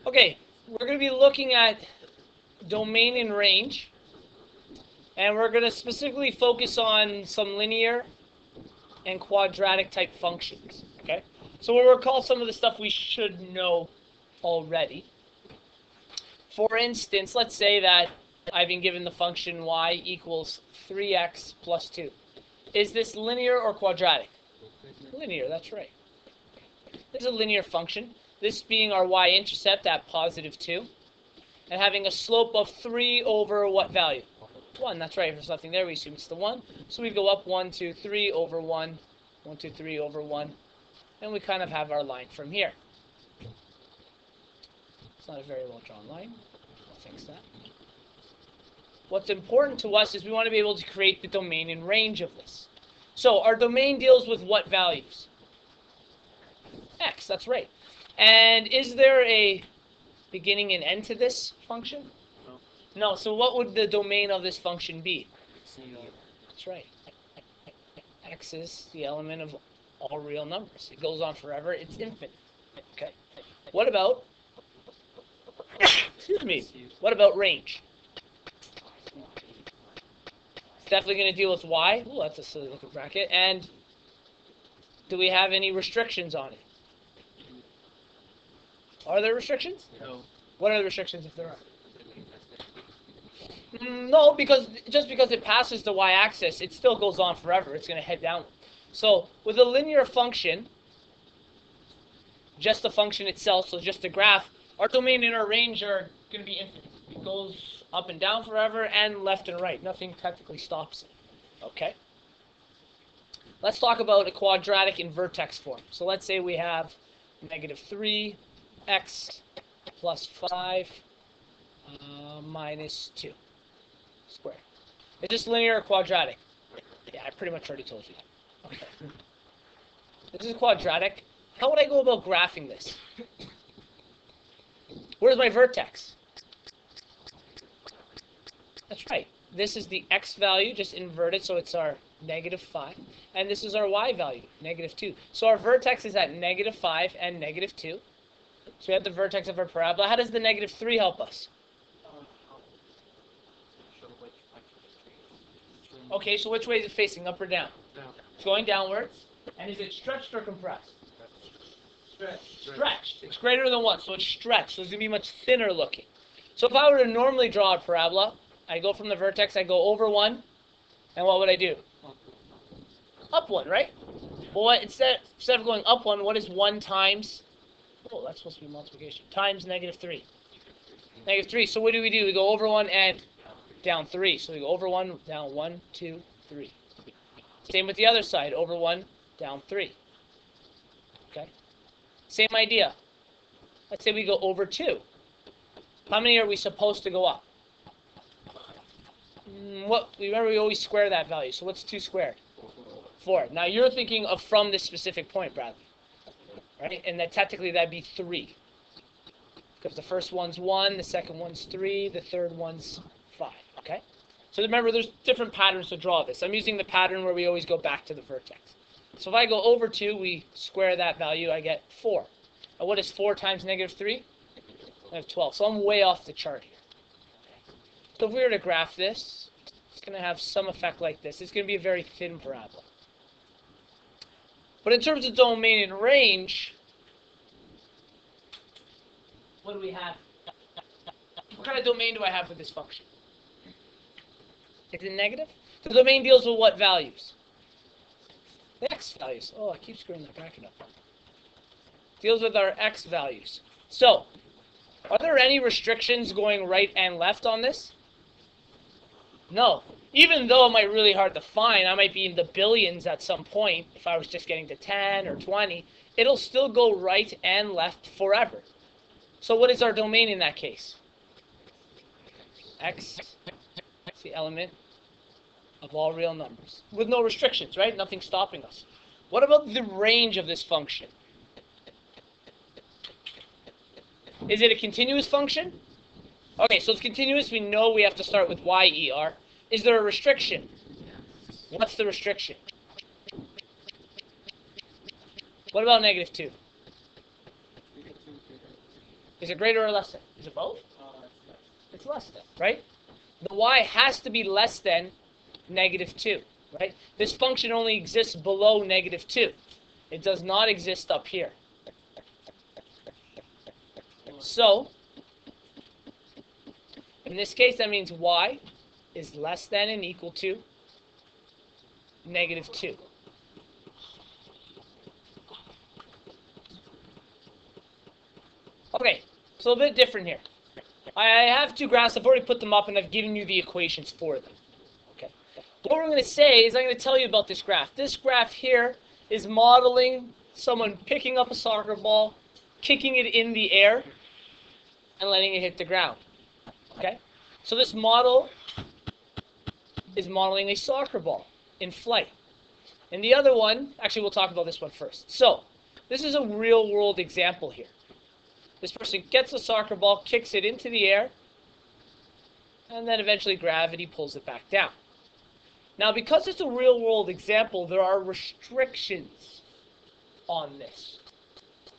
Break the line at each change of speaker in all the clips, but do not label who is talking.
Okay, we're going to be looking at domain and range, and we're going to specifically focus on some linear and quadratic type functions. Okay, so we'll recall some of the stuff we should know already. For instance, let's say that I've been given the function y equals 3x plus 2. Is this linear or quadratic? Linear, that's right. This is a linear function. This being our y-intercept at positive 2. And having a slope of 3 over what value? 1, that's right. If there's nothing there, we assume it's the 1. So we go up 1, 2, 3 over 1. 1, 2, 3 over 1. And we kind of have our line from here. It's not a very well drawn line. I'll fix that. What's important to us is we want to be able to create the domain and range of this. So our domain deals with what values? X, that's right. And is there a beginning and end to this function? No. No, so what would the domain of this function be? That's right. X is the element of all real numbers. It goes on forever. It's infinite. Okay. What about, excuse me, what about range? It's definitely going to deal with y. Oh, that's a silly looking bracket. And do we have any restrictions on it? Are there restrictions?
No.
What are the restrictions if there are? No, because just because it passes the y-axis, it still goes on forever. It's going to head downward. So with a linear function, just the function itself, so just the graph, our domain and our range are going to be infinite. It goes up and down forever and left and right. Nothing technically stops it. Okay? Let's talk about a quadratic in vertex form. So let's say we have negative 3x plus 5 minus 2 squared. Is this linear or quadratic? Yeah, I pretty much already told you. Okay. This is quadratic. How would I go about graphing this? Where's my vertex? That's right. This is the x value, just invert it, so it's our negative 5. And this is our y value, negative 2. So our vertex is at negative 5 and negative 2. So we have the vertex of our parabola. How does the negative 3 help us? Okay, so which way is it facing, up or down?
Down.
It's going downwards. And is it stretched or compressed? Stretched. It's greater than 1, so it's stretched. So it's going to be much thinner looking. So if I were to normally draw a parabola, I go from the vertex, I go over 1, and what would I do? Up 1, right? Well, what, instead of going up 1, what is 1 times? Oh, that's supposed to be multiplication. Times negative 3. Negative 3. So what do? We go over 1 and down 3. So we go over 1, down 1, 2, 3. Same with the other side. Over 1, down 3. Okay? Same idea. Let's say we go over 2. How many are we supposed to go up? Remember we always square that value. So what's 2 squared? 4. Now you're thinking of from this specific point, Bradley. Right? And that technically that'd be 3. Because the first one's 1, the second one's 3, the third one's 5. Okay? So remember, there's different patterns to draw this. I'm using the pattern where we always go back to the vertex. So if I go over 2, we square that value, I get 4. And what is 4 times negative 3? I have 12. So I'm way off the chart here. So if we were to graph this, it's going to have some effect like this. It's going to be a very thin parabola. But in terms of domain and range, what do we have? What kind of domain do I have with this function? Is it negative? The domain deals with what values? The x values. Oh, I keep screwing that bracket up. Deals with our x values. So, are there any restrictions going right and left on this? No. Even though it might be really hard to find, I might be in the billions at some point, if I was just getting to 10 or 20, it'll still go right and left forever. So what is our domain in that case? X is the element of all real numbers. With no restrictions, right? Nothing stopping us. What about the range of this function? Is it a continuous function? Okay, so it's continuous. We know we have to start with y-er. Is there a restriction? What's the restriction? What about negative 2? Is it greater or less than? Is it both? It's less than, right? The y has to be less than -2, right? This function only exists below -2. It does not exist up here. So, in this case, that means y is less than and equal to -2. Okay, so a bit different here. I have two graphs. I've already put them up, and I've given you the equations for them. Okay. What we're going to say is I'm going to tell you about this graph. This graph here is modeling someone picking up a soccer ball, kicking it in the air, and letting it hit the ground. Okay? So this model is modeling a soccer ball in flight. And the other one, actually we'll talk about this one first. So, this is a real-world example here. This person gets a soccer ball, kicks it into the air, and then eventually gravity pulls it back down. Now, because it's a real-world example, there are restrictions on this.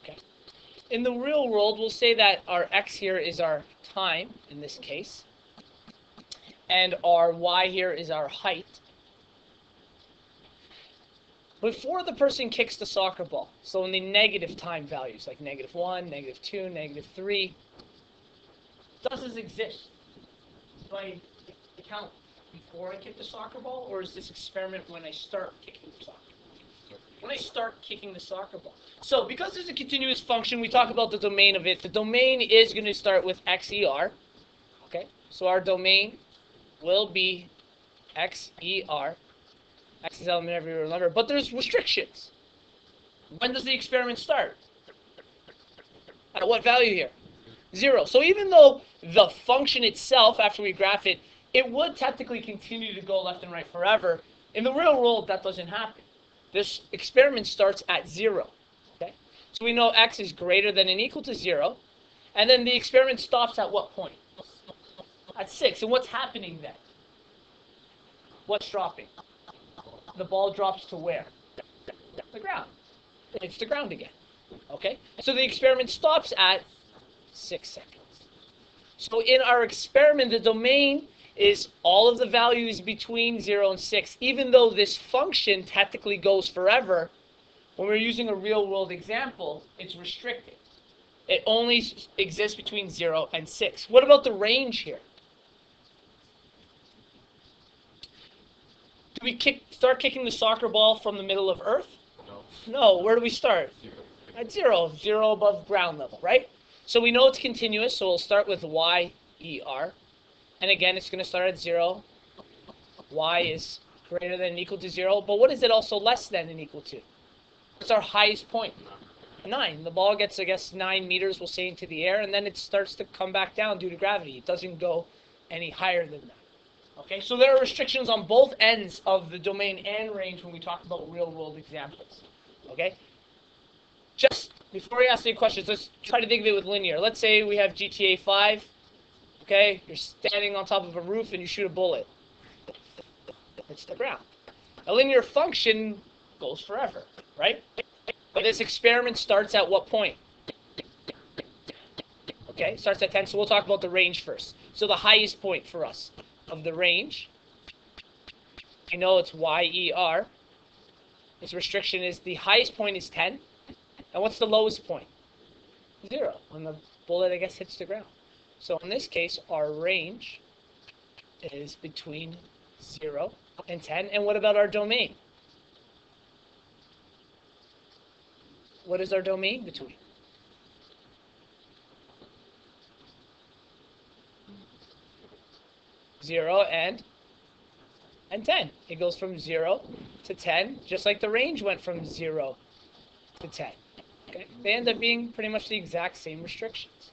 Okay. In the real world, we'll say that our x here is our time, in this case, and our y here is our height. Before the person kicks the soccer ball, so in the negative time values, like -1, -2, -3, does this exist? Do I count before I kick the soccer ball, or is this experiment when I start kicking the soccer ball? When I start kicking the soccer ball. So because it's a continuous function, we talk about the domain of it. The domain is going to start with xer. Okay, so our domain will be xer. X is element every real number, but there's restrictions. When does the experiment start? At what value here? 0. So even though the function itself, after we graph it, it would technically continue to go left and right forever, in the real world that doesn't happen. This experiment starts at 0. Okay? So we know x is greater than and equal to 0, and then the experiment stops at what point? At 6. And what's happening then? What's dropping? The ball drops to where? The ground. It's the ground again. Okay? So the experiment stops at 6 seconds. So in our experiment, the domain is all of the values between 0 and 6. Even though this function technically goes forever, when we're using a real-world example, it's restricted. It only exists between 0 and 6. What about the range here? Do we start kicking the soccer ball from the middle of Earth? No. Where do we start?
0.
At 0. 0 above ground level, right? So we know it's continuous, so we'll start with y, er. And again, it's going to start at 0. Y is greater than and equal to 0. But what is it also less than and equal to? What's our highest point? 9. The ball gets, I guess, 9 meters, we'll say, into the air, and then it starts to come back down due to gravity. It doesn't go any higher than that. Okay, so there are restrictions on both ends of the domain and range when we talk about real-world examples. Okay? Just before we ask any questions, let's try to think of it with linear. Let's say we have GTA 5. Okay, you're standing on top of a roof and you shoot a bullet. It's the ground. A linear function goes forever, right? But this experiment starts at what point? Okay, starts at 10, so we'll talk about the range first. So the highest point for us of the range, I know it's yer. Its restriction is the highest point is 10. And what's the lowest point? 0. When the bullet, I guess, hits the ground. So in this case, our range is between 0 and 10. And what about our domain? What is our domain between? Zero and 10. It goes from 0 to 10, just like the range went from 0 to 10. Okay? They end up being pretty much the exact same restrictions.